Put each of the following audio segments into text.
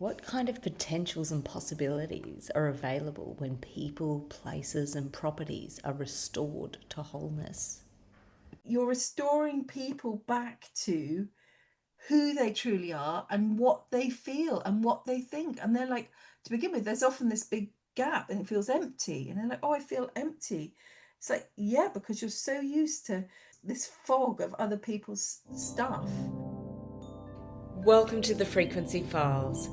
What kind of potentials and possibilities are available when people, places, and properties are restored to wholeness? You're restoring people back to who they truly are and what they feel and what they think. And they're like, to begin with, there's often this big gap and it feels empty. And they're like, oh, I feel empty. It's like, yeah, because you're so used to this fog of other people's stuff. Welcome to the Frequency Files.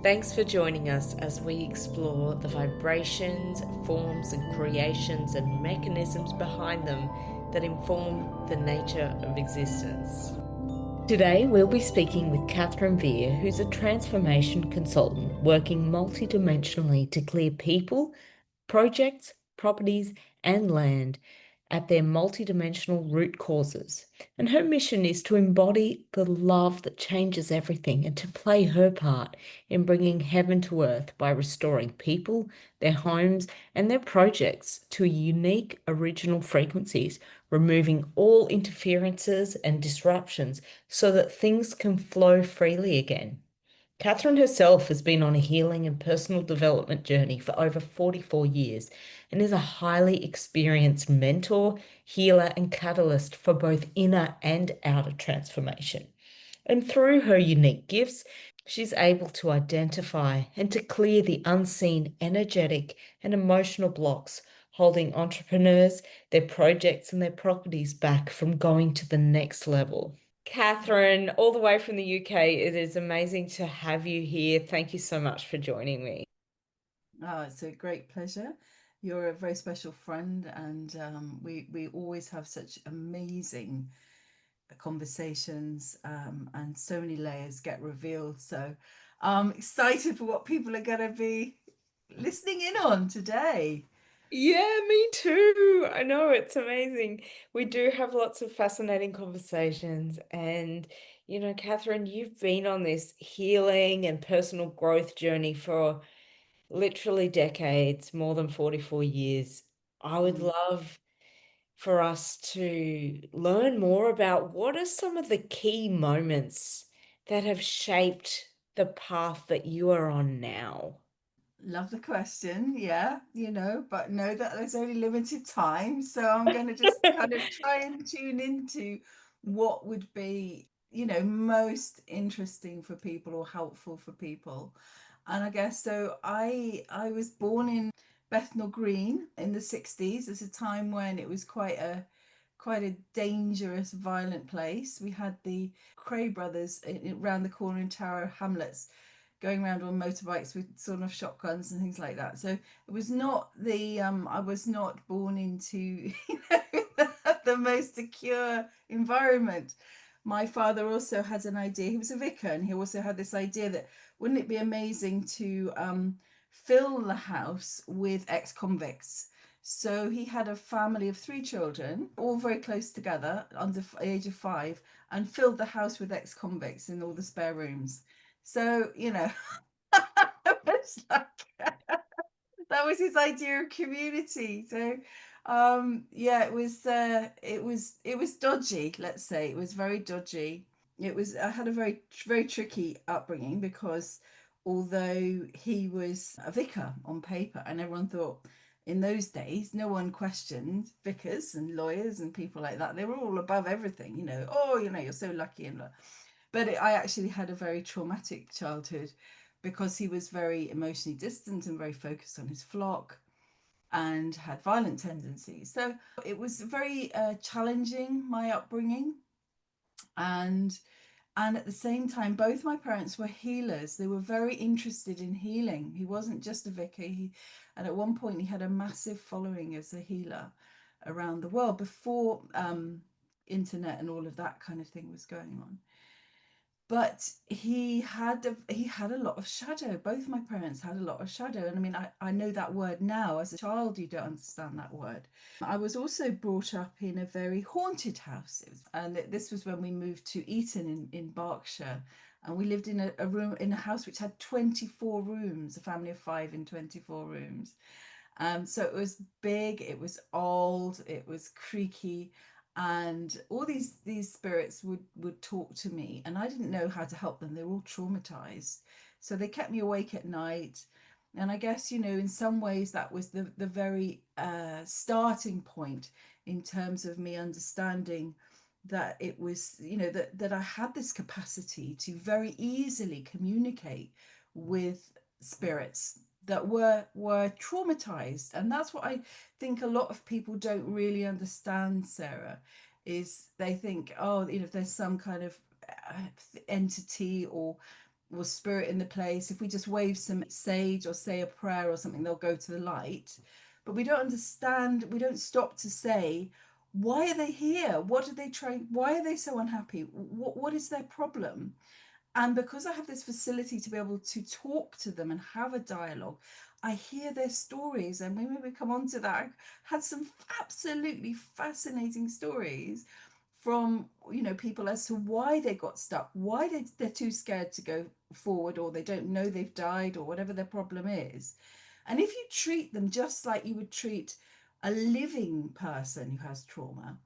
Thanks for joining us as we explore the vibrations, forms, and creations and mechanisms behind them that inform the nature of existence. Today, we'll be speaking with Kathryn Vere, who's a transformation consultant working multidimensionally to clear people, projects, properties, and land at their multidimensional root causes. And her mission is to embody the love that changes everything and to play her part in bringing heaven to earth by restoring people, their homes, and their projects to unique original frequencies, removing all interferences and disruptions so that things can flow freely again. Kathryn herself has been on a healing and personal development journey for over 44 years and is a highly experienced mentor, healer, and catalyst for both inner and outer transformation. And through her unique gifts, she's able to identify and to clear the unseen energetic and emotional blocks holding entrepreneurs, their projects, and their properties back from going to the next level. Kathryn, all the way from the UK, it is amazing to have you here. Thank you so much for joining me. Oh, it's a great pleasure. You're a very special friend, and we always have such amazing conversations, and so many layers get revealed. So I'm excited for what people are going to be listening in on today. Yeah, me too. I know it's amazing. We do have lots of fascinating conversations. And, Kathryn, you've been on this healing and personal growth journey for literally decades, more than 44 years. I would Mm. love for us to learn more about what are some of the key moments that have shaped the path that you are on now. Love the question, yeah, but know that there's only limited time. So I'm going to just kind of try and tune into what would be, most interesting for people or helpful for people. And I guess so I was born in Bethnal Green in the 60s. It's a time when it was quite a dangerous, violent place. We had the Cray brothers around the corner in Tower Hamlets going around on motorbikes with sort of shotguns and things like that. So it was not the I was not born into the most secure environment. My father also had an idea. He was a vicar, and he also had this idea that wouldn't it be amazing to fill the house with ex-convicts. So he had a family of three children, all very close together, under the age of 5, and filled the house with ex-convicts in all the spare rooms. So, it was like that was his idea of community. So, yeah, it was dodgy, let's say. It was very dodgy. I had a very tricky upbringing because although he was a vicar on paper and everyone thought in those days no one questioned vicars and lawyers and people like that. They were all above everything, oh, you're so lucky and but I actually had a very traumatic childhood because he was very emotionally distant and very focused on his flock and had violent tendencies. So it was very challenging, my upbringing. And and at the same time, both my parents were healers. They were very interested in healing. He wasn't just a vicar. And at one point, he had a massive following as a healer around the world before internet and all of that kind of thing was going on. But he had a lot of shadow. Both my parents had a lot of shadow, and I mean, I know that word now. As a child, you don't understand that word. I was also brought up in a very haunted house, and this was when we moved to Eton in Berkshire, and we lived in a room in a house which had 24 rooms, a family of 5 in 24 rooms. So it was big, it was old, it was creaky, and all these spirits would talk to me, and I didn't know how to help them. They were all traumatized, So they kept me awake at night. And I guess, in some ways that was the very starting point in terms of me understanding that it was, that I had this capacity to very easily communicate with spirits that were traumatized. And that's what I think a lot of people don't really understand, Sarah, is they think, oh, if there's some kind of entity or spirit in the place, if we just wave some sage or say a prayer or something, they'll go to the light. But we don't understand, we don't stop to say, why are they here? What are they trying? Why are they so unhappy? What is their problem? And because I have this facility to be able to talk to them and have a dialogue, I hear their stories. And when we come on to that, I had some absolutely fascinating stories from people as to why they got stuck, why they're too scared to go forward, or they don't know they've died, or whatever their problem is. And if you treat them just like you would treat a living person who has trauma,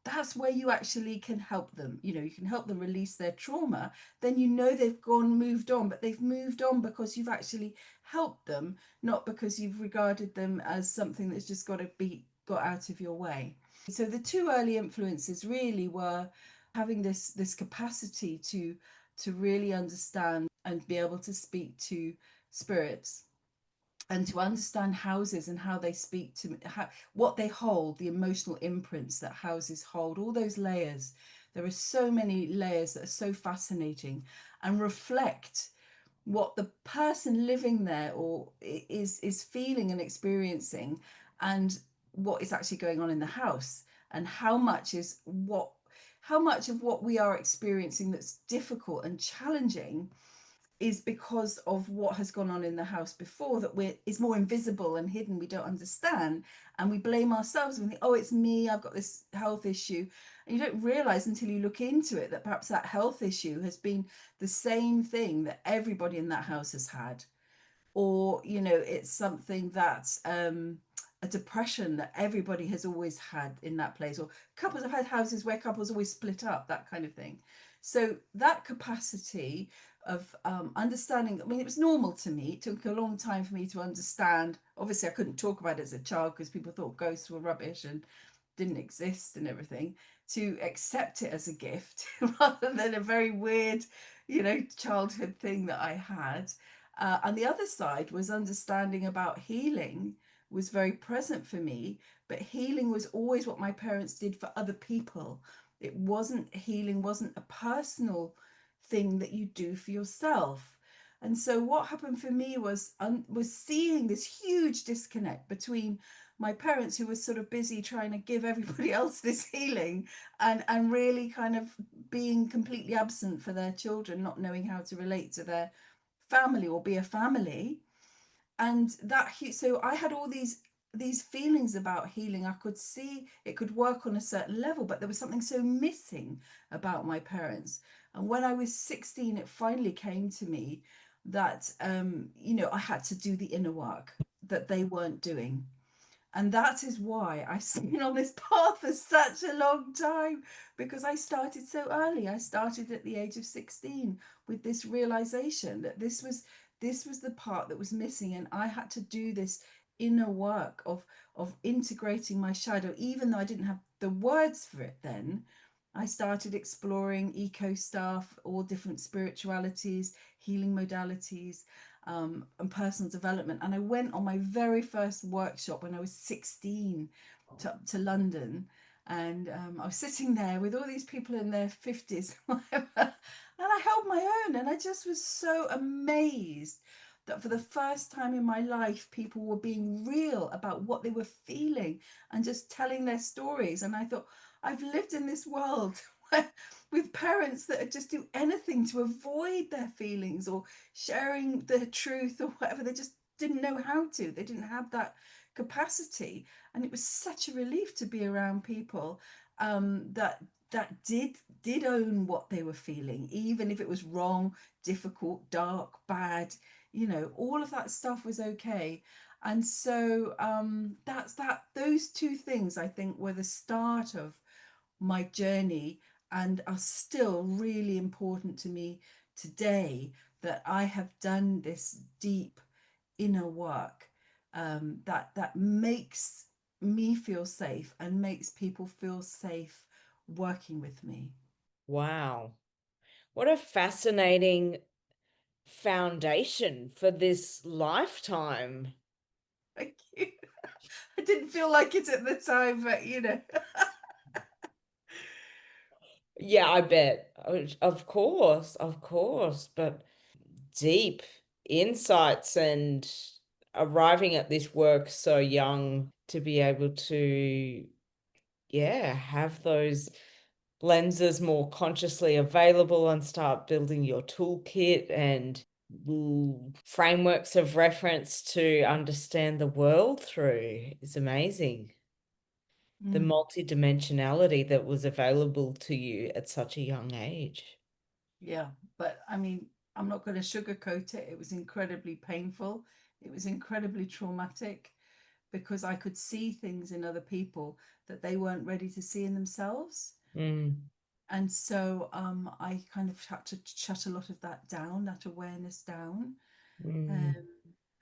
that's where you actually can help them. You can help them release their trauma. Then they've moved on, but they've moved on because you've actually helped them, not because you've regarded them as something that's just got to be got out of your way. So the two early influences really were having this capacity to really understand and be able to speak to spirits, and to understand houses and how they speak to what they hold, the emotional imprints that houses hold, all those layers. There are so many layers that are so fascinating and reflect what the person living there or is feeling and experiencing, and what is actually going on in the house, and how much of what we are experiencing that's difficult and challenging is because of what has gone on in the house before, that is more invisible and hidden, we don't understand, and we blame ourselves and we think, oh, it's me, I've got this health issue. And you don't realize until you look into it that perhaps that health issue has been the same thing that everybody in that house has had, or it's something that a depression that everybody has always had in that place, or couples have had houses where couples always split up, that kind of thing. So that capacity of understanding, I mean, it was normal to me. It took a long time for me to understand. Obviously I couldn't talk about it as a child because people thought ghosts were rubbish and didn't exist and everything, to accept it as a gift rather than a very weird childhood thing that I had. And the other side was understanding about healing was very present for me, but healing was always what my parents did for other people. It wasn't, healing wasn't a personal thing that you do for yourself. And so what happened for me was seeing this huge disconnect between my parents, who were sort of busy trying to give everybody else this healing, and really kind of being completely absent for their children, not knowing how to relate to their family or be a family. And so I had all these feelings about healing. I could see it could work on a certain level, but there was something so missing about my parents. And when I was 16, it finally came to me that I had to do the inner work that they weren't doing. And that is why I've been on this path for such a long time, because I started so early. I started at the age of 16 with this realization that this was the part that was missing, and I had to do this inner work of integrating my shadow. Even though I didn't have the words for it then, I started exploring eco stuff, all different spiritualities, healing modalities, and personal development. And I went on my very first workshop when I was 16 to London. And I was sitting there with all these people in their 50s, and I held my own. And I just was so amazed that for the first time in my life, people were being real about what they were feeling and just telling their stories. And I thought, I've lived in this world with parents that just do anything to avoid their feelings or sharing the truth or whatever. They just didn't know how to. They didn't have that capacity. And it was such a relief to be around people that did own what they were feeling, even if it was wrong, difficult, dark, bad. All of that stuff was okay. And so those two things, I think, were the start of my journey, and are still really important to me today, that I have done this deep inner work, that makes me feel safe and makes people feel safe working with me. Wow. What a fascinating foundation for this lifetime. Thank you. I didn't feel like it at the time, but Yeah, I bet. Of course, but deep insights and arriving at this work so young to be able to, yeah, have those lenses more consciously available and start building your toolkit and frameworks of reference to understand the world through is amazing. The Mm, multidimensionality that was available to you at such a young age. yeah. But I mean, I'm not going to sugarcoat it. It was incredibly painful. It was incredibly traumatic because I could see things in other people that they weren't ready to see in themselves. Mm, And so I kind of had to shut a lot of that down, that awareness down. Um, mm,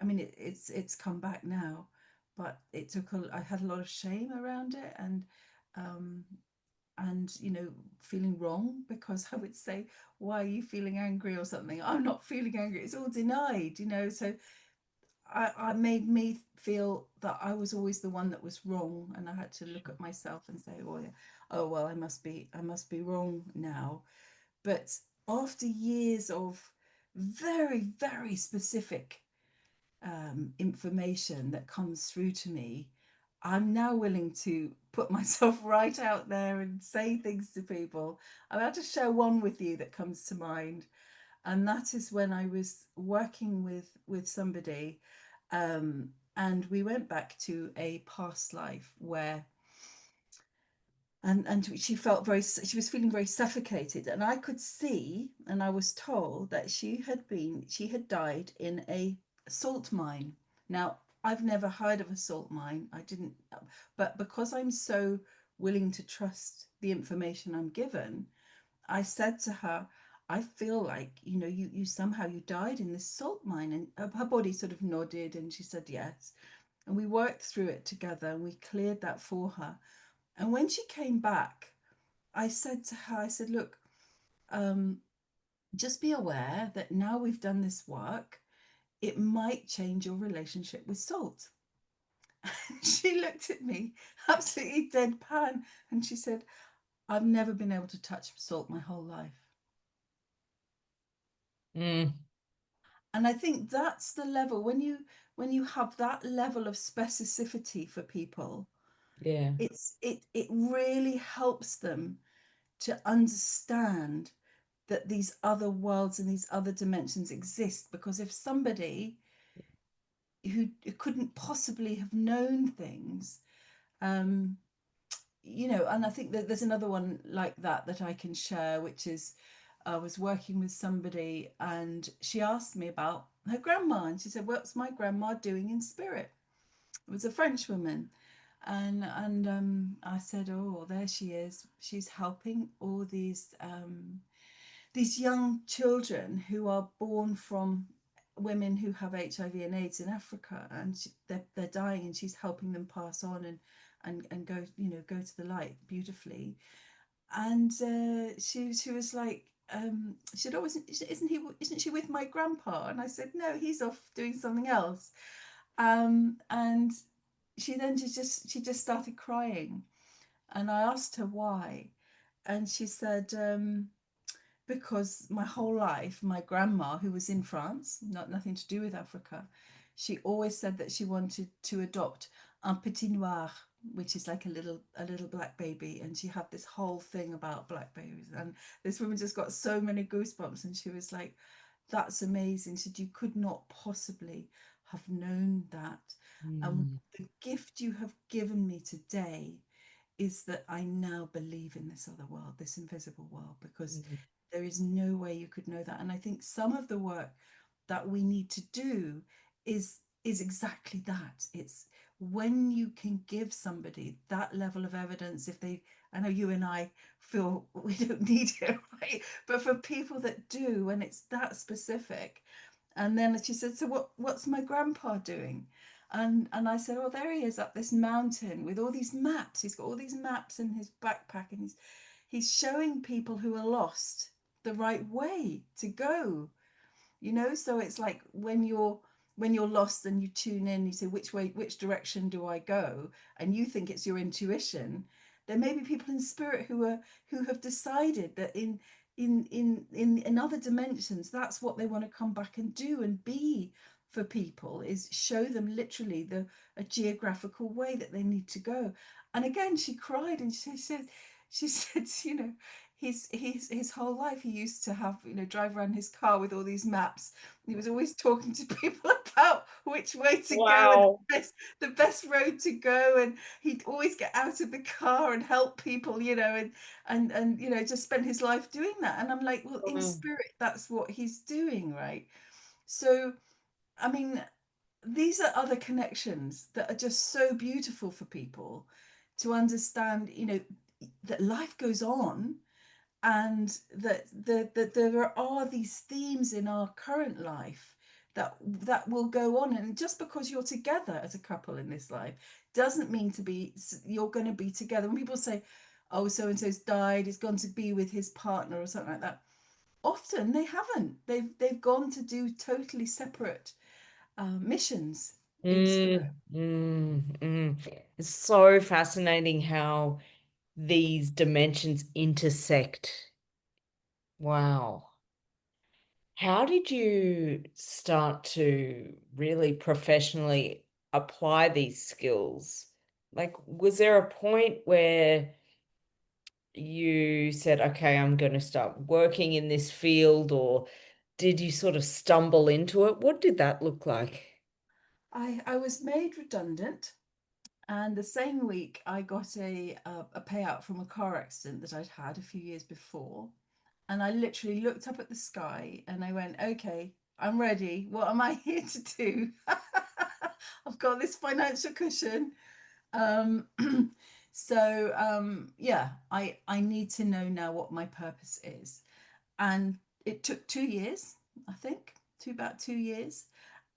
I mean, it's come back now, but I had a lot of shame around it, um, and feeling wrong because I would say, why are you feeling angry or something? I'm not feeling angry. It's all denied, so I made me feel that I was always the one that was wrong, and I had to look at myself and say, well, yeah, oh well, I must be wrong now. But after years of very, very specific information that comes through to me, I'm now willing to put myself right out there and say things to people. I'm about to share one with you that comes to mind, and that is when I was working with somebody, and we went back to a past life where and she was feeling very suffocated, and I could see, and I was told that she had died in a salt mine. Now, I've never heard of a salt mine. I didn't, but because I'm so willing to trust the information I'm given, I said to her, I feel like, you somehow you died in this salt mine. And her body sort of nodded and she said yes. And we worked through it together and we cleared that for her. And when she came back, I said to her, I said, look, um, just be aware that now we've done this work, it might change your relationship with salt. And she looked at me absolutely deadpan and she said, I've never been able to touch salt my whole life. mm, And I think that's the level when you have that level of specificity for people, yeah. it really helps them to understand that these other worlds and these other dimensions exist. Because if somebody who couldn't possibly have known things, um, and I think that there's another one like that I can share, which is I was working with somebody and she asked me about her grandma, and she said, what's my grandma doing in spirit? It was a French woman. And I said, oh, there she is. She's helping all these young children who are born from women who have HIV and AIDS in Africa, and they're dying, and she's helping them pass on and go go to the light beautifully. And she was like, she said, oh, isn't she with my grandpa? And I said, no, he's off doing something else. And she just started crying, and I asked her why, and she said, because my whole life, my grandma, who was in France, nothing to do with Africa, she always said that she wanted to adopt un petit noir, which is like a little black baby, and she had this whole thing about black babies. And this woman just got so many goosebumps, and she was like, "That's amazing." She said, "You could not possibly have known that." And Mm, the gift you have given me today is that I now believe in this other world, this invisible world, because mm, there is no way you could know that. And I think some of the work that we need to do is exactly that. It's when you can give somebody that level of evidence, if they I know you and I feel we don't need it, right? But for people that do, when it's that specific. And then she said, "So what's my grandpa doing?" And I said, "Oh, there he is up this mountain with all these maps. He's got all these maps in his backpack, and he's showing people who are lost the right way to go, so it's like when you're lost and you tune in, you say, which direction do I go, and you think it's your intuition. There may be people in spirit who have decided that in other dimensions, that's what they want to come back and do and be for people, is show them literally the a geographical way that they need to go. And again, she cried, and she said, his whole life he used to have, drive around his car with all these maps. He was always talking to people about which way to go and Wow. the best road to go, and he'd always get out of the car and help people, and just spend his life doing that. And I'm like, well, in Wow. spirit, that's what he's doing, right? So, I mean, these are other connections that are just so beautiful for people to understand, that life goes on, and that there are these themes in our current life that will go on. And just because you're together as a couple in this life doesn't mean to be you're going to be together. When people say, "Oh, so and so's died, he's gone to be with his partner," or something like that, often they haven't. They've gone to do totally separate missions in Mm, spirit. It's so fascinating how these dimensions intersect. Wow. How did you start to really professionally apply these skills? Like, was there a point where you said, okay, I'm going to start working in this field, or did you sort of stumble into it? What did that look like? I was made redundant. And the same week, I got a payout from a car accident that I'd had a few years before. And I literally looked up at the sky and I went, "Okay, I'm ready. What am I here to do?" I've got this financial cushion. Um, yeah, I need to know now what my purpose is. And it took 2 years, I think, about 2 years.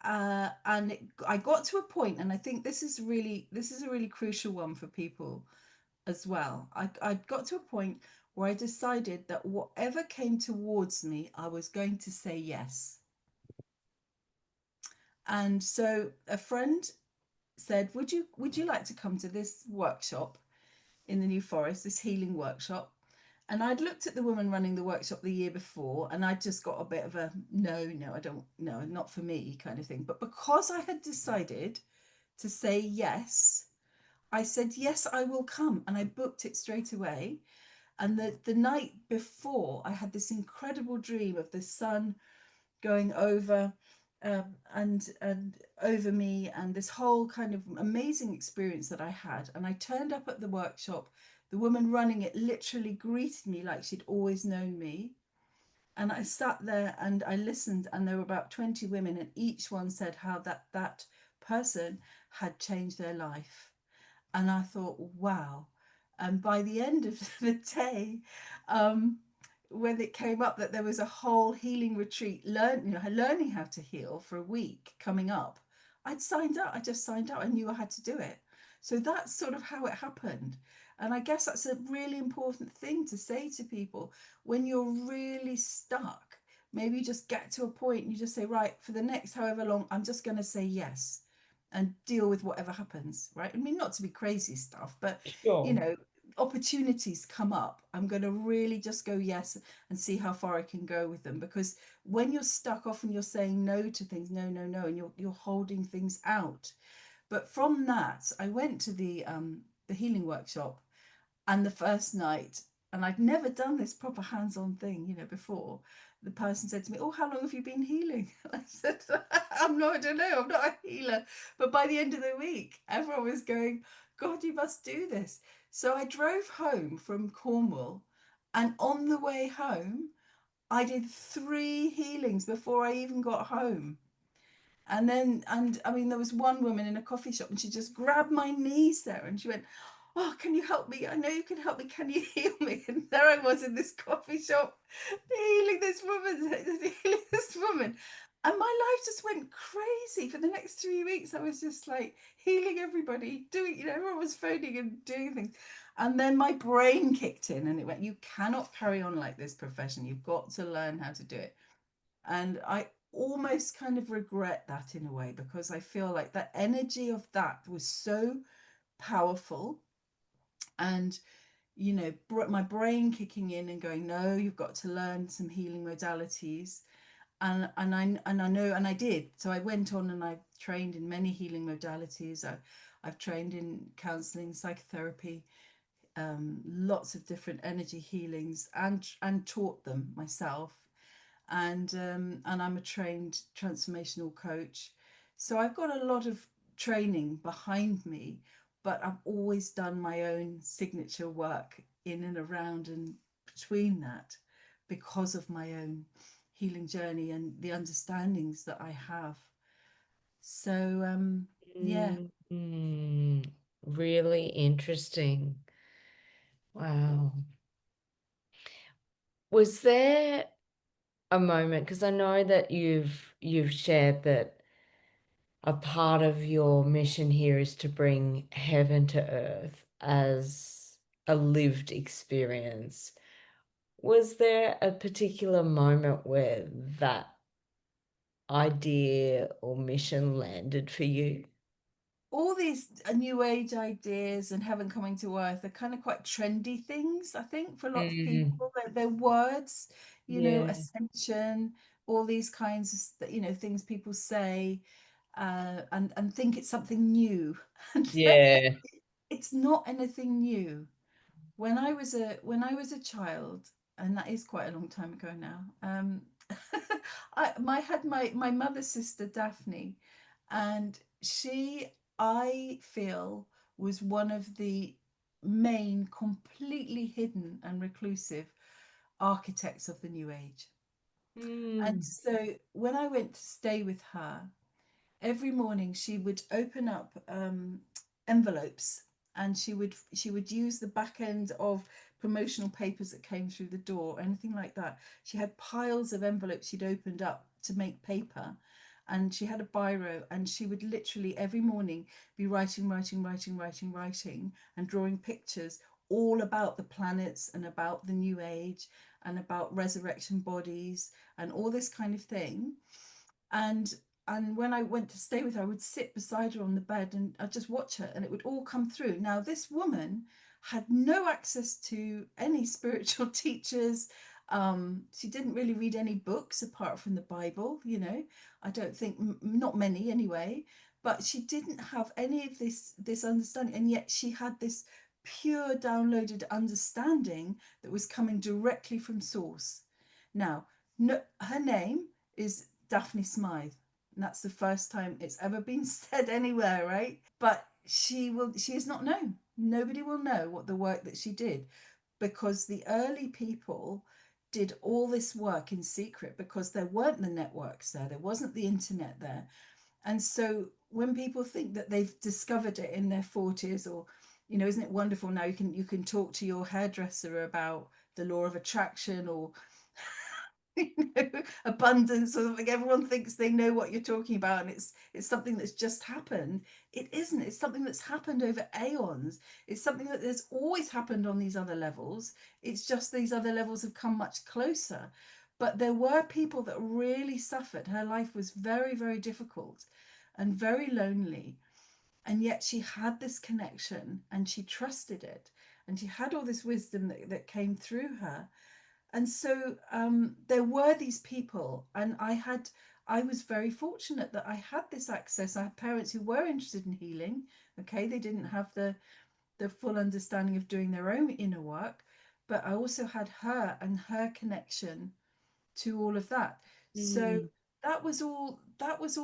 I got to a point, and I think this is a really crucial one for people as well. I got to a point where I decided that whatever came towards me, I was going to say yes. And so a friend said, "Would you like to come to this workshop in the New Forest, this healing workshop?" And I'd looked at the woman running the workshop the year before, and I'd just got a bit of a no, no, I don't, no, not for me kind of thing. But because I had decided to say yes, I said, "Yes, I will come." And I booked it straight away. And the night before, I had this incredible dream of the sun going over, and over me, and this whole kind of amazing experience that I had. And I turned up at the workshop. The woman running it literally greeted me like she'd always known me. And I sat there and I listened, and there were about 20 women, and each one said how that person had changed their life. And I thought, wow. And by the end of the day, um, when it came up that there was a whole healing retreat, learning how to heal for a week coming up, I'd signed up. I just signed up. I knew I had to do it. So that's sort of how it happened. And I guess that's a really important thing to say to people when you're really stuck. Maybe you just get to a point and you just say, right, for the next however long, I'm just going to say yes and deal with whatever happens, right? I mean, not to be crazy stuff, but you Sure. know, opportunities come up. I'm going to really just go yes and see how far I can go with them, because when you're stuck, often you're saying no to things, no, no, no, and you're holding things out. But from that, I went to the healing workshop, and the first night, and I'd never done this proper hands-on thing, before. The person said to me, "Oh, how long have you been healing?" I said, I don't know, I'm not a healer." But by the end of the week, everyone was going, "God, you must do this." So I drove home from Cornwall, and on the way home, I did 3 healings before I even got home. And I mean, there was one woman in a coffee shop, and she just grabbed my knees there, and she went, oh, can you help me? I know you can help me. Can you heal me? And there I was in this coffee shop, healing this woman, healing this woman. And my life just went crazy for the next 3 weeks. I was just like healing everybody, doing, everyone was phoning and doing things. And then my brain kicked in and it went, you cannot carry on like this profession. You've got to learn how to do it. And I almost kind of regret that in a way, because I feel like the energy of that was so powerful. And my brain kicking in and going, no, you've got to learn some healing modalities. And I know, and I did. So I went on and I trained in many healing modalities. I've trained in counseling, psychotherapy, lots of different energy healings, and taught them myself. And I'm a trained transformational coach. So I've got a lot of training behind me, but I've always done my own signature work in and around and between that, because of my own healing journey and the understandings that I have. So yeah. Mm, really interesting. Wow. Was there a moment, because I know that you've shared that a part of your mission here is to bring heaven to earth as a lived experience. Was there a particular moment where that idea or mission landed for you? All these new age ideas and heaven coming to earth are kind of quite trendy things, I think, for a lot of Mm, people. They're words, yeah. ascension, all these kinds of, things people say, and think it's something new. And Yeah. it's not anything new. When I was a child, and that is quite a long time ago now, I had my mother's sister Daphne, and she, I feel, was one of the main completely hidden and reclusive architects of the New Age. And Mm. so when I went to stay with her, every morning she would open up envelopes, and she would use the back end of promotional papers that came through the door, anything like that. She had piles of envelopes she'd opened up to make paper, and she had a biro, and she would literally every morning be writing, writing, writing, writing, writing, and drawing pictures all about the planets and about the new age and about resurrection bodies and all this kind of thing. And and when I went to stay with her, I would sit beside her on the bed and I'd just watch her, and it would all come through. Now, this woman had no access to any spiritual teachers. She didn't really read any books apart from the Bible, I don't think, not many anyway. But she didn't have any of this understanding, and yet she had this pure downloaded understanding that was coming directly from source. Now, no, her name is Daphne Smythe, and that's the first time it's ever been said anywhere, right? But she is not known. Nobody will know what the work that she did, because the early people did all this work in secret, because there weren't the networks there wasn't the internet there. And so when people think that they've discovered it in their 40s, or isn't it wonderful now, you can talk to your hairdresser about the law of attraction, or abundance, or something. Everyone thinks they know what you're talking about, and it's something that's just happened. It isn't. It's something that's happened over aeons. It's something that has always happened on these other levels. It's just these other levels have come much closer. But there were people that really suffered. Her life was very, very difficult and very lonely, and yet she had this connection and she trusted it, and she had all this wisdom that came through her. And so there were these people, and I was very fortunate that I had this access. I had parents who were interested in healing. Okay, they didn't have the full understanding of doing their own inner work, but I also had her and her connection to all of that. So Mm. that was all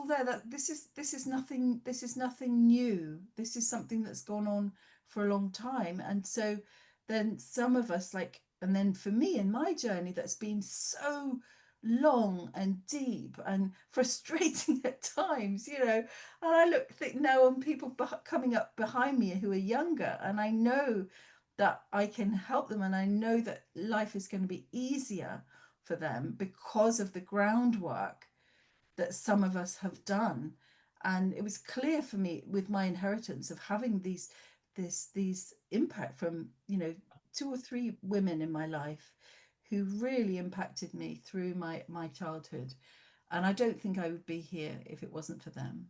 there. That this is nothing new. This is something that's gone on for a long time. And so then some of us, like, and then for me in my journey, that's been so long and deep and frustrating at times, you know. And I think now on people coming up behind me who are younger, and I know that I can help them, and I know that life is going to be easier for them because of the groundwork that some of us have done. And it was clear for me with my inheritance of having these impact from, you know, two or three women in my life who really impacted me through my childhood. And I don't think I would be here if it wasn't for them,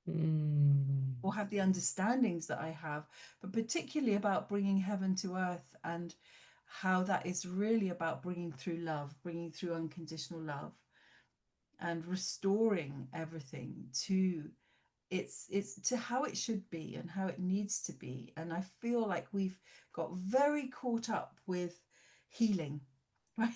Mm. or have the understandings that I have, but particularly about bringing heaven to earth, and how that is really about bringing through love, bringing through unconditional love, and restoring everything to it's to how it should be and how it needs to be. And I feel like we've got very caught up with healing, right?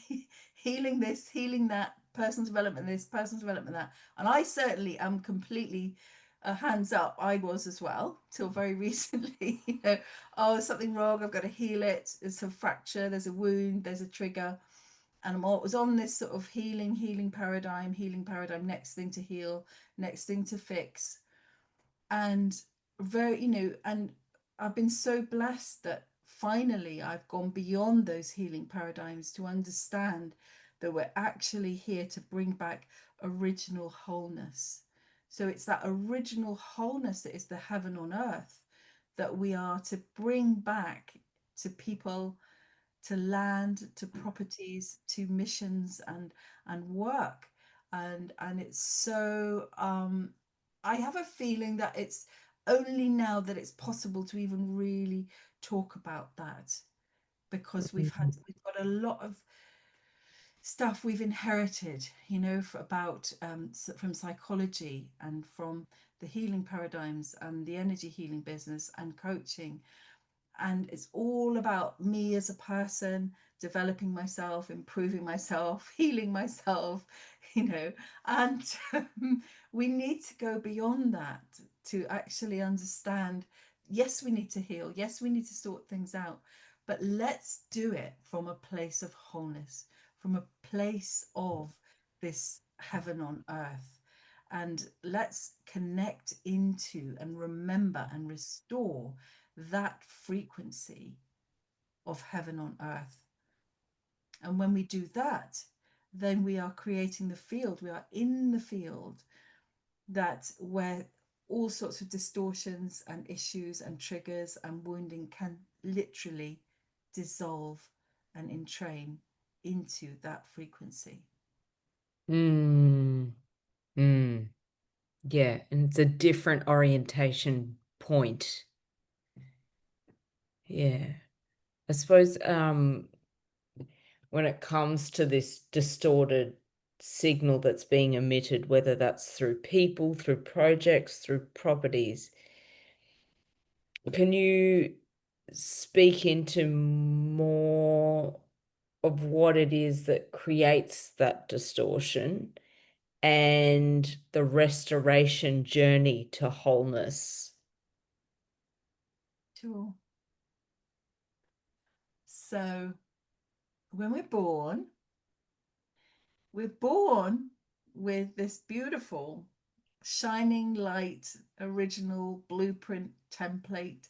Healing this, healing that, personal development this, personal development that. And I certainly am completely hands up. I was as well till very recently. You know, oh, there's something wrong, I've got to heal it. There's a fracture, there's a wound, there's a trigger. And I was on this sort of healing paradigm, next thing to heal, next thing to fix. And very, you know, and I've been so blessed that finally I've gone beyond those healing paradigms to understand that we're actually here to bring back original wholeness. So it's that original wholeness that is the heaven on earth that we are to bring back to people, to land, to properties, to missions, and work. And it's so I have a feeling that it's only now that it's possible to even really talk about that, because we've got a lot of stuff we've inherited, you know, about from psychology and from the healing paradigms and the energy healing business and coaching. And it's all about me as a person, developing myself, improving myself, healing myself, you know. And we need to go beyond that to actually understand, yes, we need to heal, yes, we need to sort things out, but let's do it from a place of wholeness, from a place of this heaven on earth. And let's connect into and remember and restore that frequency of heaven on earth. And when we do that, then we are creating the field, we are in the field that where all sorts of distortions and issues and triggers and wounding can literally dissolve and entrain into that frequency. Mm. Mm. Yeah, and it's a different orientation point. Yeah. I suppose when it comes to this distorted signal that's being emitted, whether that's through people, through projects, through properties, can you speak into more of what it is that creates that distortion and the restoration journey to wholeness? Sure. So when we're born with this beautiful shining light, original blueprint template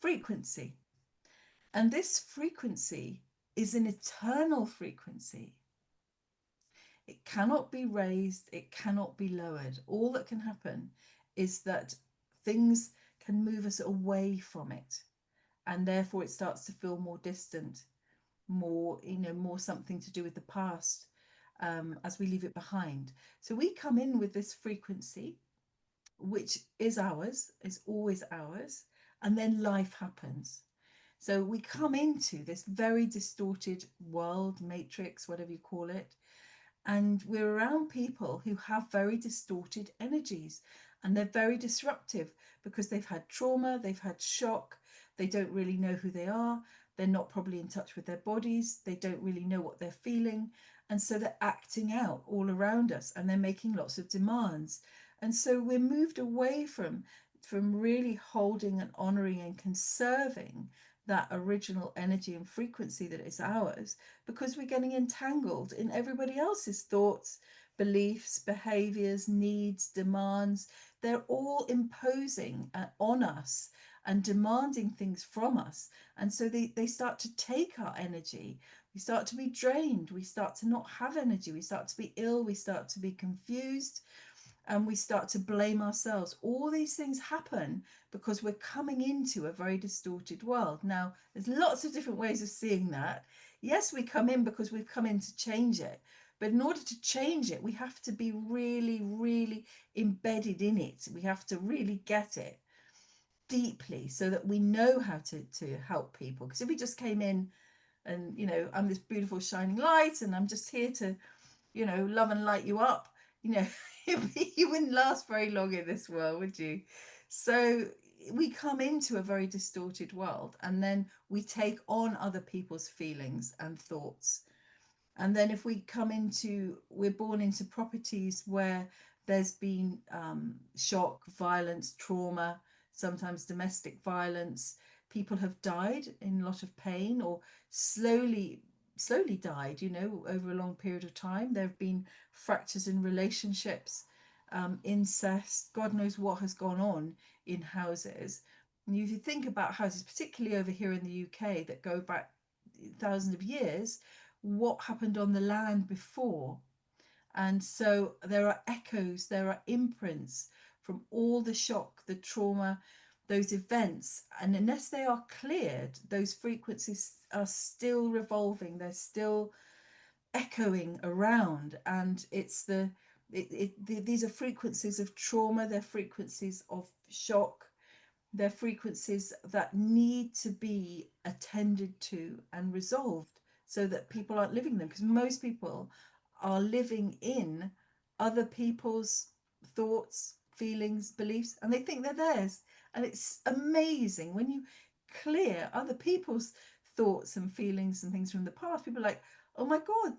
frequency. And this frequency is an eternal frequency. It cannot be raised, it cannot be lowered. All that can happen is that things can move us away from it. And therefore it starts to feel more distant, more, you know, more something to do with the past, as we leave it behind. So we come in with this frequency, which is ours, is always ours, and then life happens. So we come into this very distorted world, matrix, whatever you call it, and we're around people who have very distorted energies, and they're very disruptive because they've had trauma, they've had shock, they don't really know who they are, they're not probably in touch with their bodies, they don't really know what they're feeling, and so they're acting out all around us, and they're making lots of demands. And so we're moved away from really holding and honoring and conserving that original energy and frequency that is ours, because we're getting entangled in everybody else's thoughts, beliefs, behaviors, needs, demands. They're all imposing on us and demanding things from us. And so they start to take our energy. We start to be drained. We start to not have energy. We start to be ill. We start to be confused, and we start to blame ourselves. All these things happen because we're coming into a very distorted world. Now, there's lots of different ways of seeing that. Yes, we come in because we've come in to change it. But in order to change it, we have to be really, really embedded in it. We have to really get it deeply so that we know how to help people. Because if we just came in and, I'm this beautiful shining light and I'm just here to, love and light you up, you know, you wouldn't last very long in this world, would you? So we come into a very distorted world, and then we take on other people's feelings and thoughts. And then if we come into, we're born into properties where there's been shock, violence, trauma, sometimes domestic violence. People have died in a lot of pain, or slowly died, over a long period of time. There have been fractures in relationships, incest, God knows what has gone on in houses. And if you think about houses, particularly over here in the UK, that go back thousands of years, what happened on the land before. And so there are echoes, there are imprints from all the shock, the trauma, those events. And unless they are cleared, those frequencies are still revolving, they're still echoing around. And these are frequencies of trauma, they're frequencies of shock, they're frequencies that need to be attended to and resolved so that people aren't living them. Because most people are living in other people's thoughts, feelings, beliefs, and they think they're theirs. And it's amazing when you clear other people's thoughts and feelings and things from the past. People are like, oh my God,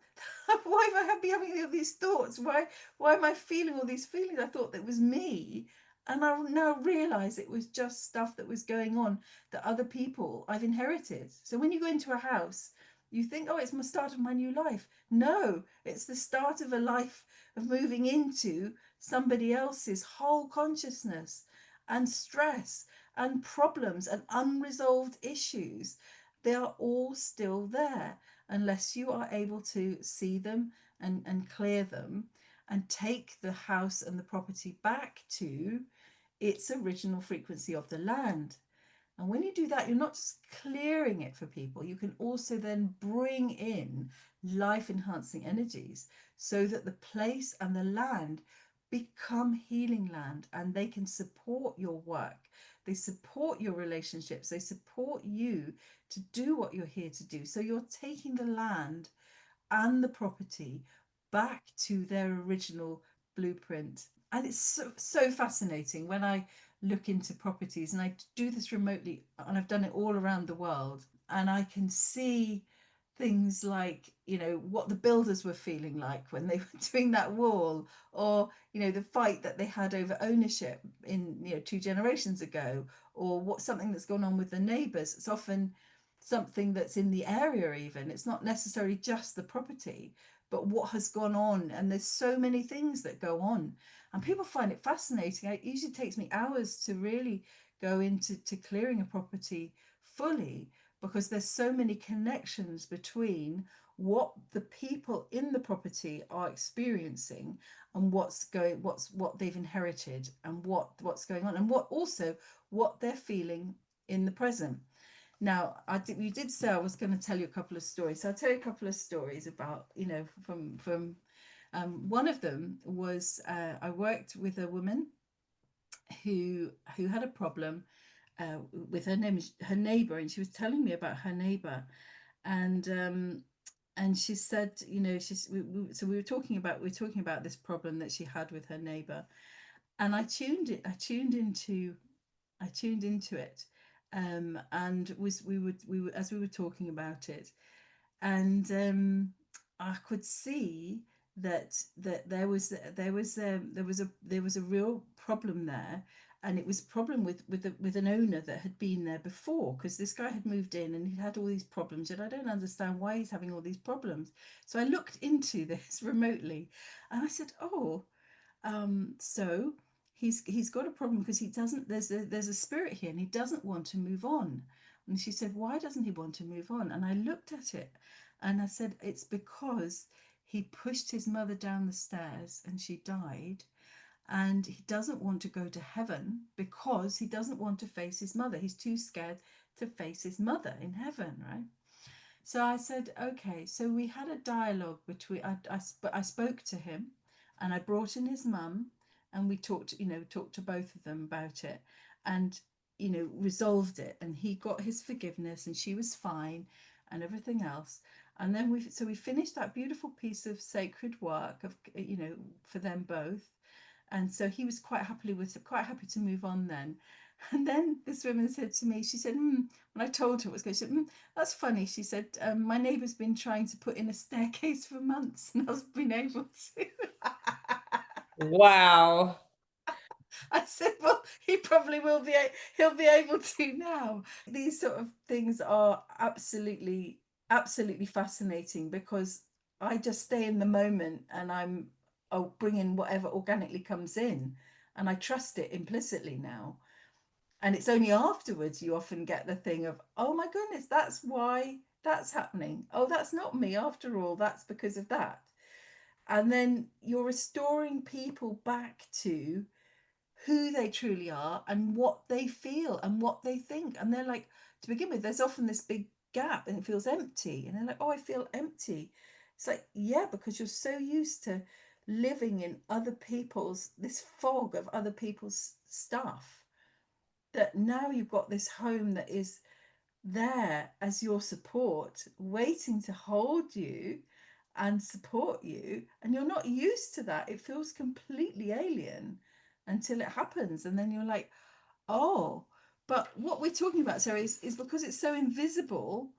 why have I been having all these thoughts? Why am I feeling all these feelings? I thought that was me. And I now realize it was just stuff that was going on that other people I've inherited. So when you go into a house, you think, oh, it's the start of my new life. No, it's the start of a life of moving into somebody else's whole consciousness and stress and problems and unresolved issues. They are all still there unless you are able to see them and clear them and take the house and the property back to its original frequency of the land. And when you do that, you're not just clearing it for people, you can also then bring in life enhancing energies so that the place and the land become healing land, and they can support your work. They support your relationships. They support you to do what you're here to do. So you're taking the land and the property back to their original blueprint. And it's so fascinating when I look into properties, and I do this remotely, and I've done it all around the world, and I can see things like, what the builders were feeling like when they were doing that wall, or the fight that they had over ownership in 2 generations ago, or what something that's gone on with the neighbors. It's often something that's in the area. Even it's not necessarily just the property, but what has gone on. And there's so many things that go on, and people find it fascinating. It usually takes me hours to really go into clearing a property fully, because there's so many connections between what the people in the property are experiencing and what they've inherited, and what's going on, and what they're feeling in the present. Now, you did say I was going to tell you a couple of stories. So I'll tell you a couple of stories about, from one of them was, I worked with a woman who had a problem with her neighbor, and she was telling me about her neighbor, and she said, so we were talking about this problem that she had with her neighbor, and I tuned into it, and we were as we were talking about it, and I could see that there was a real problem there, and it was a problem with an owner that had been there before, because this guy had moved in and he had all these problems, and I don't understand why he's having all these problems. So I looked into this remotely, and I said, oh, so he's got a problem because he doesn't. There's a spirit here, and he doesn't want to move on. And she said, why doesn't he want to move on? And I looked at it, and I said, it's because he pushed his mother down the stairs and she died, and he doesn't want to go to heaven because he doesn't want to face his mother. He's too scared to face his mother in heaven, right? So I said, okay. So we had a dialogue between, I spoke to him, and I brought in his mum, and we talked to both of them about it, and, resolved it. And he got his forgiveness, and she was fine, and everything else. And then we finished that beautiful piece of sacred work of, for them both. And so he was quite happy to move on then. And then this woman said to me, she said, when I told her what was going, she said, that's funny. She said, my neighbour's been trying to put in a staircase for months and hasn't been able to. Wow. I said, well, he probably will be, he'll be able to now. These sort of things are absolutely, absolutely fascinating, because I just stay in the moment, and I'll bring in whatever organically comes in, and I trust it implicitly now. And it's only afterwards you often get the thing of, oh my goodness, that's why that's happening. Oh, that's not me after all. That's because of that. And then you're restoring people back to who they truly are and what they feel and what they think. And they're like, to begin with, there's often this big gap and it feels empty. And they're like, oh, I feel empty. It's like, yeah, because you're so used to living in other people's, this fog of other people's stuff, that now you've got this home that is there as your support, waiting to hold you and support you. And you're not used to that. It feels completely alien until it happens. And then you're like, oh, but what we're talking about, Sarah, is because it's so invisible.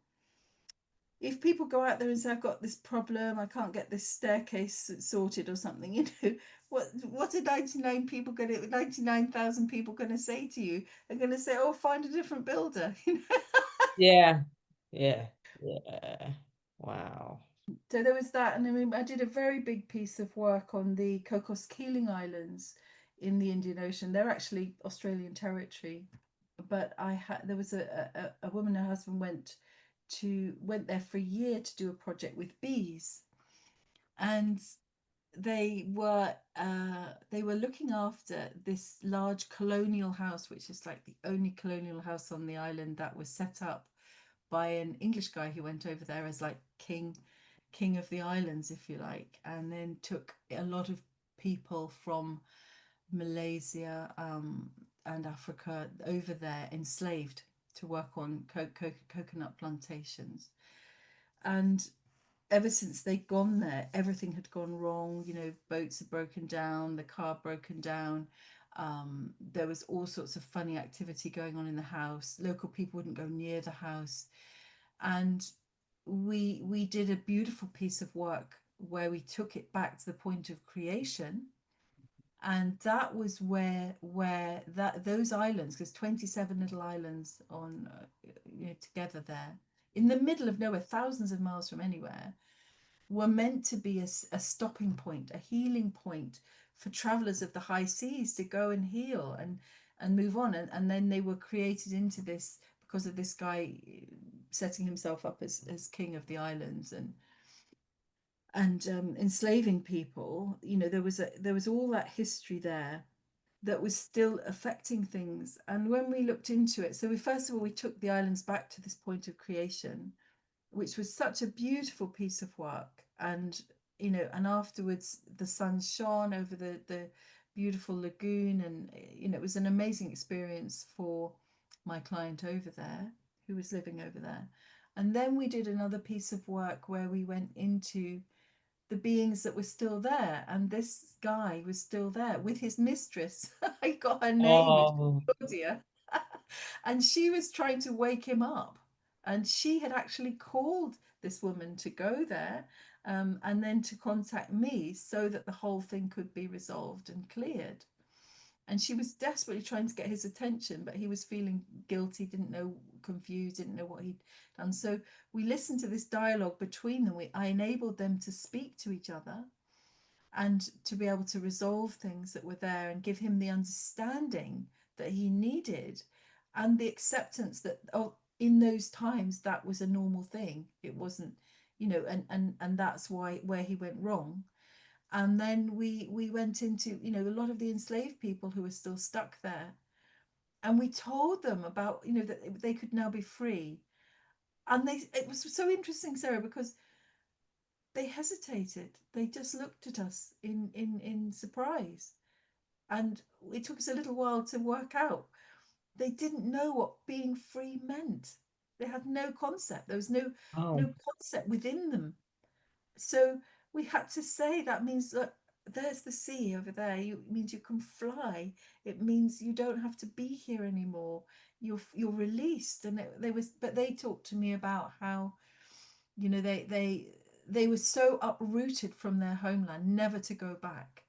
If people go out there and say, I've got this problem, I can't get this staircase sorted or something, what are 99,000 people gonna say to you? They're gonna say, oh, find a different builder. Yeah. Yeah. Yeah. Wow. So there was that, and I mean, I did a very big piece of work on the Cocos Keeling Islands in the Indian Ocean. They're actually Australian territory, but I had there was a woman and her husband went there for a year to do a project with bees, and they were looking after this large colonial house, which is like the only colonial house on the island that was set up by an English guy who went over there as like king of the islands, if you like, and then took a lot of people from Malaysia, and Africa over there, enslaved, to work on coconut plantations. And ever since they'd gone there, everything had gone wrong. Boats had broken down, the car broken down. There was all sorts of funny activity going on in the house. Local people wouldn't go near the house, and we did a beautiful piece of work where we took it back to the point of creation. And that was where that those islands, because 27 little islands on together there in the middle of nowhere, thousands of miles from anywhere, were meant to be a stopping point, a healing point for travelers of the high seas to go and heal and move on. And then they were created into this because of this guy setting himself up as king of the islands and enslaving people. There was all that history there that was still affecting things. And when we looked into it, so we first of all we took the islands back to this point of creation, which was such a beautiful piece of work. And afterwards the sun shone over the beautiful lagoon, and it was an amazing experience for my client over there, who was living over there. And then we did another piece of work where we went into the beings that were still there, and this guy was still there with his mistress. I got her name, it's Oh, Claudia. And she was trying to wake him up, and she had actually called this woman to go there, and then to contact me so that the whole thing could be resolved and cleared. And she was desperately trying to get his attention, but he was feeling guilty, didn't know, confused, didn't know what he'd done. So we listened to this dialogue between them. I enabled them to speak to each other and to be able to resolve things that were there and give him the understanding that he needed and the acceptance that, oh, in those times that was a normal thing. It wasn't, and that's why where he went wrong. And then we went into, a lot of the enslaved people who were still stuck there, and we told them about, that they could now be free. And it was so interesting, Sarah, because they hesitated. They just looked at us in surprise, and it took us a little while to work out. They didn't know what being free meant. They had no concept. There was Oh, no concept within them. So we had to say that means that there's the sea over there. It means you can fly. It means you don't have to be here anymore. You're released. And they was, but they talked to me about how, they were so uprooted from their homeland, never to go back.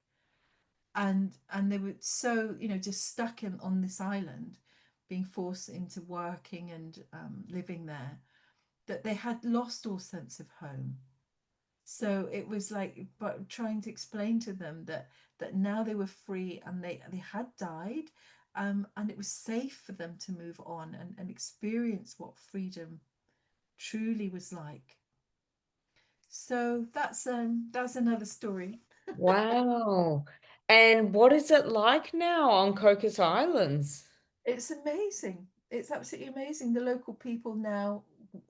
And they were so, just stuck in on this island, being forced into working and living there, that they had lost all sense of home. So it was like, but trying to explain to them that now they were free, and they had died, and it was safe for them to move on and experience what freedom truly was like. So that's another story. wow. And what is it like now on Cocos Islands? It's amazing. It's absolutely amazing. The local people now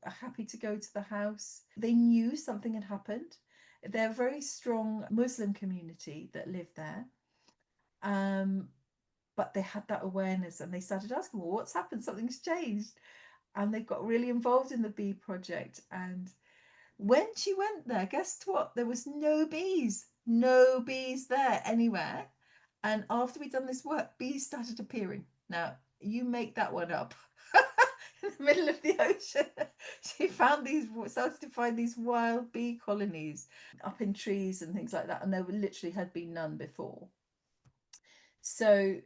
are happy to go to the house. They knew something had happened. They're a very strong Muslim community that live there. Um, but they had that awareness, and they started asking, well, what's happened? Something's changed. And they got really involved in the bee project. And when she went there, guess what? There was no bees there anywhere. And after we'd done this work, bees started appearing. Now, you make that one up. In the middle of the ocean, she started to find these wild bee colonies up in trees and things like that. And there literally had been none before. So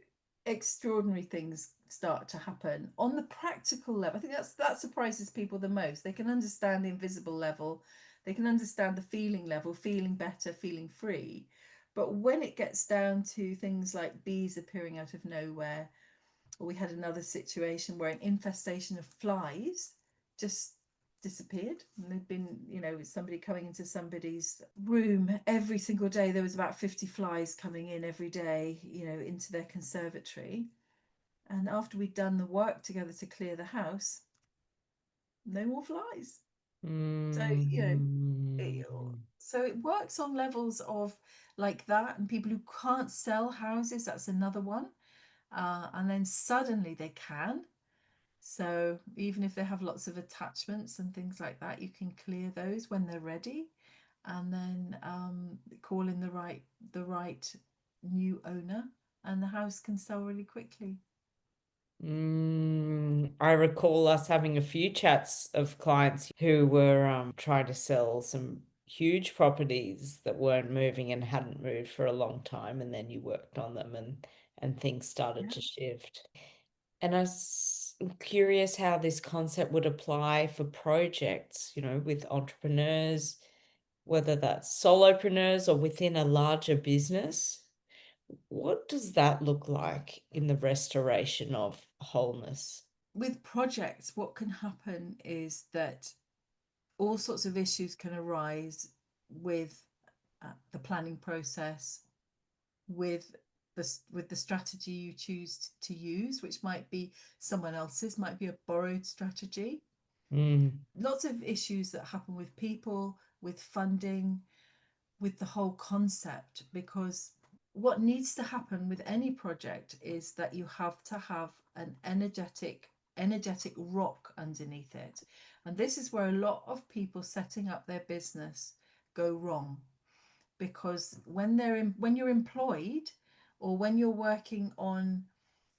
extraordinary things start to happen on the practical level. I think that surprises people the most. They can understand the invisible level, they can understand the feeling level, feeling better, feeling free. But when it gets down to things like bees appearing out of nowhere, or we had another situation where an infestation of flies just disappeared, and there'd been, somebody coming into somebody's room every single day. There was about 50 flies coming in every day, into their conservatory. And after we'd done the work together to clear the house, no more flies. So, it, Mm. so it works on levels of like that. And people who can't sell houses, that's another one. And then suddenly they can. So even if they have lots of attachments and things like that, you can clear those when they're ready, and then call in the right new owner, and the house can sell really quickly. I recall us having a few chats of clients who were trying to sell some huge properties that weren't moving and hadn't moved for a long time, and then you worked on them and things started Yeah. to shift. And I'm curious how this concept would apply for projects, with entrepreneurs, whether that's solopreneurs or within a larger business. What does that look like in the restoration of wholeness? With projects, what can happen is that all sorts of issues can arise with the planning process, with the strategy you choose to use, which might be someone else's, might be a borrowed strategy. Mm, Lots of issues that happen with people, with funding, with the whole concept, because what needs to happen with any project is that you have to have an energetic rock underneath it. And this is where a lot of people setting up their business go wrong, because when you're employed, or when you're working on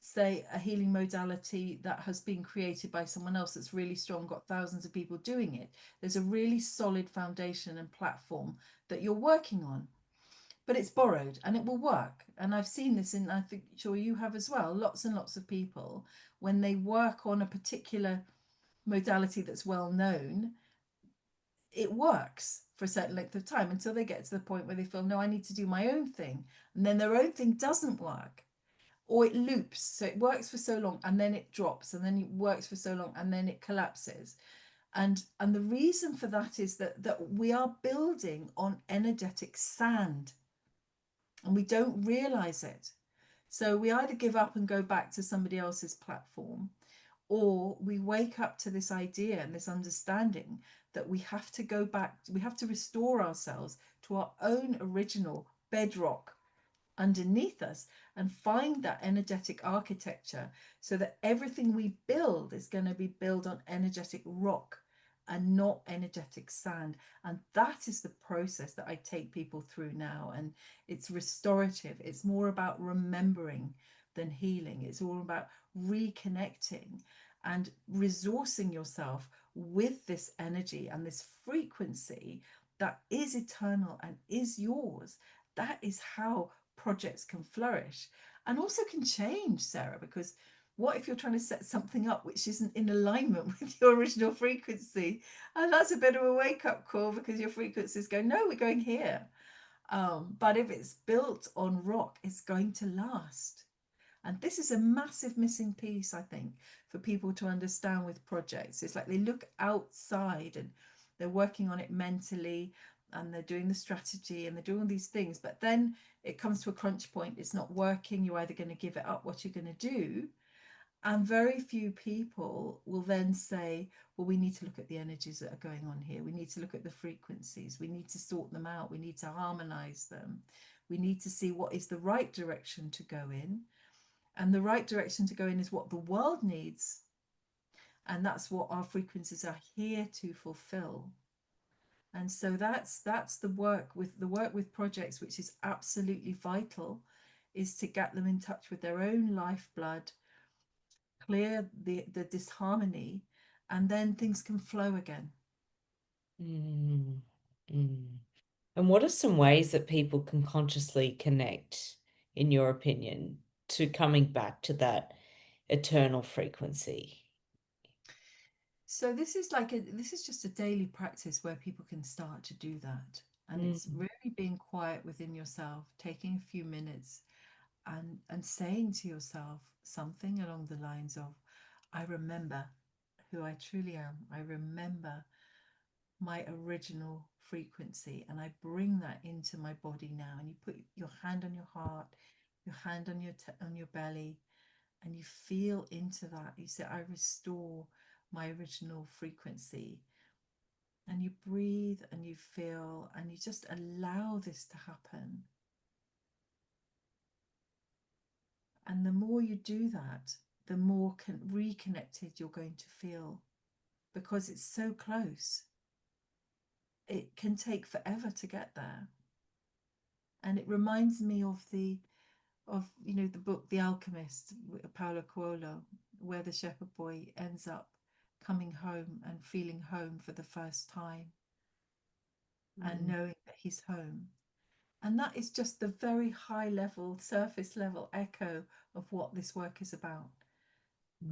say, a healing modality that has been created by someone else that's really strong, got thousands of people doing it, there's a really solid foundation and platform that you're working on. But it's borrowed and it will work. And I've seen this, and I think sure you have as well. Lots and lots of people, when they work on a particular modality that's well known, it works for a certain length of time until they get to the point where they feel, no, I need to do my own thing. And then their own thing doesn't work, or it loops. So it works for so long and then it drops, and then it works for so long and then it collapses. And the reason for that is that we are building on energetic sand, and we don't realize it. So we either give up and go back to somebody else's platform, or we wake up to this idea and this understanding that we have to go back, we have to restore ourselves to our own original bedrock underneath us, and find that energetic architecture, so that everything we build is going to be built on energetic rock and not energetic sand. And that is the process that I take people through now. And it's restorative. It's more about remembering than healing. It's all about reconnecting and resourcing yourself with this energy and this frequency that is eternal and is yours. That is how projects can flourish, and also can change, Sarah, because what if you're trying to set something up which isn't in alignment with your original frequency? And that's a bit of a wake-up call, because your frequencies go, no, we're going here. But if it's built on rock, it's going to last. And this is a massive missing piece, I think, for people to understand with projects. It's like they look outside and they're working on it mentally, and they're doing the strategy and they're doing all these things. But then it comes to a crunch point. It's not working. You're either going to give it up, what you're going to do. And very few people will then say, well, we need to look at the energies that are going on here. We need to look at the frequencies. We need to sort them out. We need to harmonize them. We need to see what is the right direction to go in. And the right direction to go in is what the world needs. And that's what our frequencies are here to fulfill. And so that's the work with projects, which is absolutely vital, is to get them in touch with their own lifeblood, clear the disharmony, and then things can flow again. Mm, mm. And what are some ways that people can consciously connect, in your opinion, to coming back to that eternal frequency? So this is just a daily practice where people can start to do that. And it's Mm, really being quiet within yourself, taking a few minutes and saying to yourself something along the lines of, I remember who I truly am. I remember my original frequency, and I bring that into my body now. And you put your hand on your heart, your hand on your belly, and you feel into that. You say, I restore my original frequency. And you breathe and you feel, and you just allow this to happen. And the more you do that, the more reconnected you're going to feel, because it's so close. It can take forever to get there. And it reminds me of the book The Alchemist, Paulo Coelho, where the shepherd boy ends up coming home and feeling home for the first time, and mm, knowing that he's home. And that is just the very high level, surface level echo of what this work is about,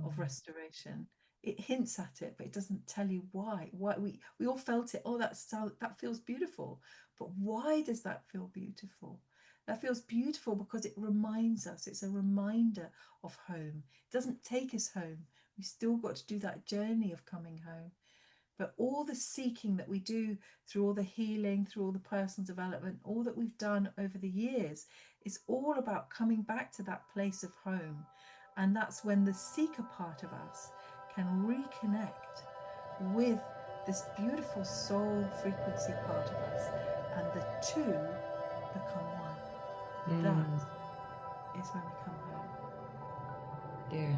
of mm, restoration. It hints at it, but it doesn't tell you why. Why we all felt it. Oh, that feels beautiful. But why does that feel beautiful? That feels beautiful because it reminds us. It's a reminder of home. It doesn't take us home. We've still got to do that journey of coming home. But all the seeking that we do, through all the healing, through all the personal development, all that we've done over the years, is all about coming back to that place of home. And that's when the seeker part of us can reconnect with this beautiful soul frequency part of us, and the two become one. That mm. is when we come home. Yeah.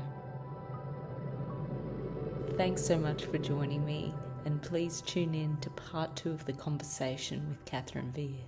Thanks so much for joining me, and please tune in to part 2 of the conversation with Kathryn Vere.